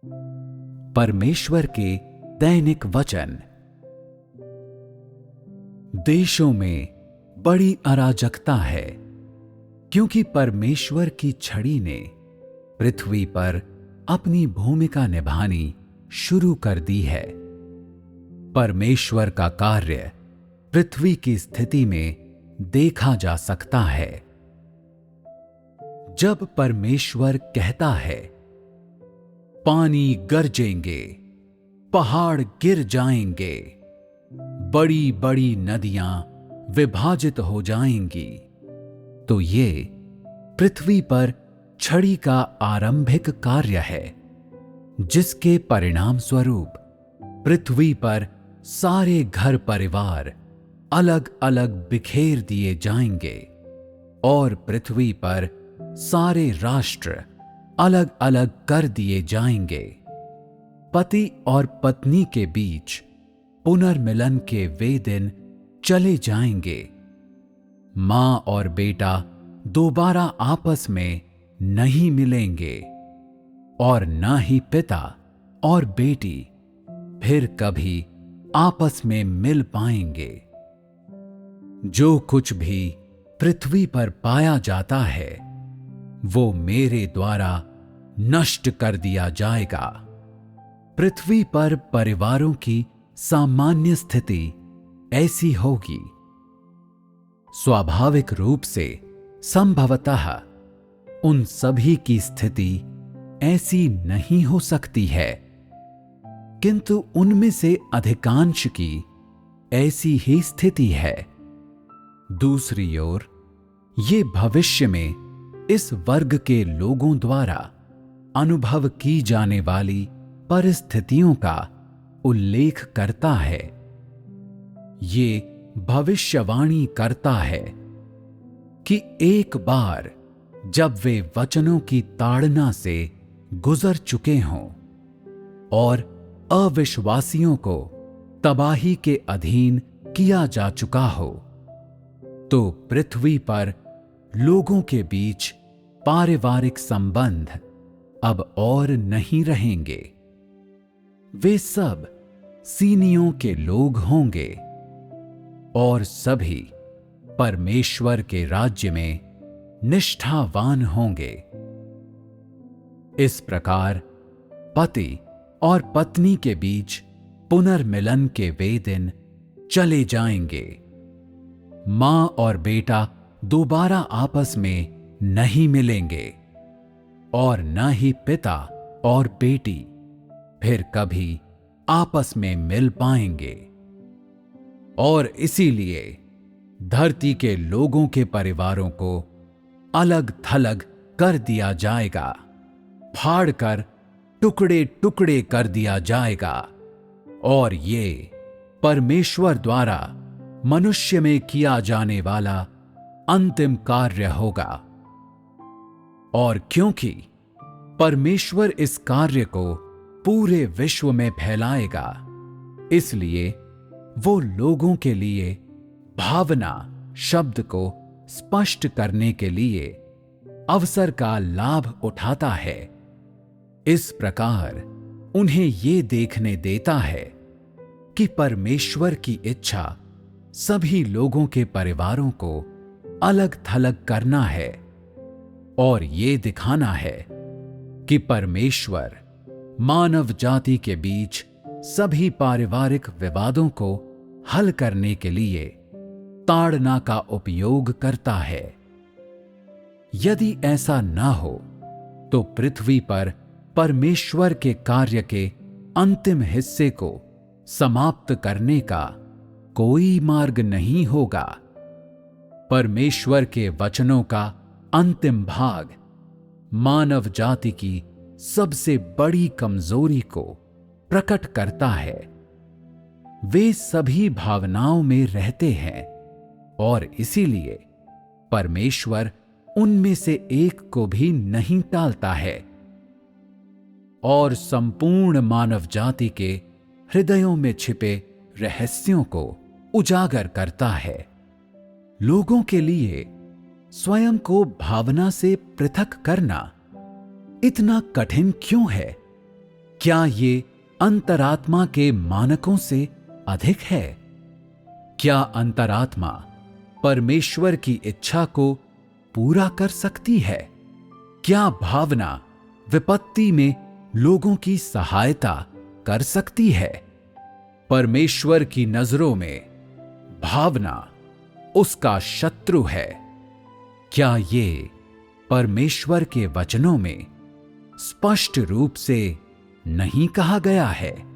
परमेश्वर के दैनिक वचन। देशों में बड़ी अराजकता है, क्योंकि परमेश्वर की छड़ी ने पृथ्वी पर अपनी भूमिका निभानी शुरू कर दी है। परमेश्वर का कार्य पृथ्वी की स्थिति में देखा जा सकता है। जब परमेश्वर कहता है, पानी गरजेंगे, पहाड़ गिर जाएंगे, बड़ी बड़ी नदियां विभाजित हो जाएंगी, तो ये पृथ्वी पर छड़ी का आरंभिक कार्य है, जिसके परिणाम स्वरूप पृथ्वी पर सारे घर परिवार अलग अलग बिखेर दिए जाएंगे और पृथ्वी पर सारे राष्ट्र अलग अलग कर दिए जाएंगे। पति और पत्नी के बीच पुनर्मिलन के वे दिन चले जाएंगे। मां और बेटा दोबारा आपस में नहीं मिलेंगे और न ही पिता और बेटी फिर कभी आपस में मिल पाएंगे। जो कुछ भी पृथ्वी पर पाया जाता है, वो मेरे द्वारा नष्ट कर दिया जाएगा। पृथ्वी पर परिवारों की सामान्य स्थिति ऐसी होगी। स्वाभाविक रूप से संभवतः उन सभी की स्थिति ऐसी नहीं हो सकती है, किंतु उनमें से अधिकांश की ऐसी ही स्थिति है। दूसरी ओर ये भविष्य में इस वर्ग के लोगों द्वारा अनुभव की जाने वाली परिस्थितियों का उल्लेख करता है। ये भविष्यवाणी करता है कि एक बार जब वे वचनों की ताड़ना से गुजर चुके हों और अविश्वासियों को तबाही के अधीन किया जा चुका हो, तो पृथ्वी पर लोगों के बीच पारिवारिक संबंध अब और नहीं रहेंगे। वे सब सीनियों के लोग होंगे और सभी परमेश्वर के राज्य में निष्ठावान होंगे। इस प्रकार पति और पत्नी के बीच पुनर्मिलन के वे दिन चले जाएंगे। मां और बेटा दोबारा आपस में नहीं मिलेंगे और न ही पिता और बेटी फिर कभी आपस में मिल पाएंगे। और इसीलिए धरती के लोगों के परिवारों को अलग थलग कर दिया जाएगा, फाड़कर टुकड़े टुकड़े कर दिया जाएगा, और ये परमेश्वर द्वारा मनुष्य में किया जाने वाला अंतिम कार्य होगा। और क्योंकि परमेश्वर इस कार्य को पूरे विश्व में फैलाएगा, इसलिए वो लोगों के लिए भावना शब्द को स्पष्ट करने के लिए अवसर का लाभ उठाता है। इस प्रकार उन्हें ये देखने देता है कि परमेश्वर की इच्छा सभी लोगों के परिवारों को अलग थलग करना है और ये दिखाना है कि परमेश्वर मानव जाति के बीच सभी पारिवारिक विवादों को हल करने के लिए ताड़ना का उपयोग करता है। यदि ऐसा न हो तो पृथ्वी पर परमेश्वर के कार्य के अंतिम हिस्से को समाप्त करने का कोई मार्ग नहीं होगा। परमेश्वर के वचनों का अंतिम भाग मानव जाति की सबसे बड़ी कमजोरी को प्रकट करता है। वे सभी भावनाओं में रहते हैं और इसीलिए परमेश्वर उनमें से एक को भी नहीं टालता है और संपूर्ण मानव जाति के हृदयों में छिपे रहस्यों को उजागर करता है। लोगों के लिए स्वयं को भावना से पृथक करना इतना कठिन क्यों है? क्या ये अंतरात्मा के मानकों से अधिक है? क्या अंतरात्मा परमेश्वर की इच्छा को पूरा कर सकती है? क्या भावना विपत्ति में लोगों की सहायता कर सकती है? परमेश्वर की नजरों में भावना उसका शत्रु है। क्या ये परमेश्वर के वचनों में स्पष्ट रूप से नहीं कहा गया है?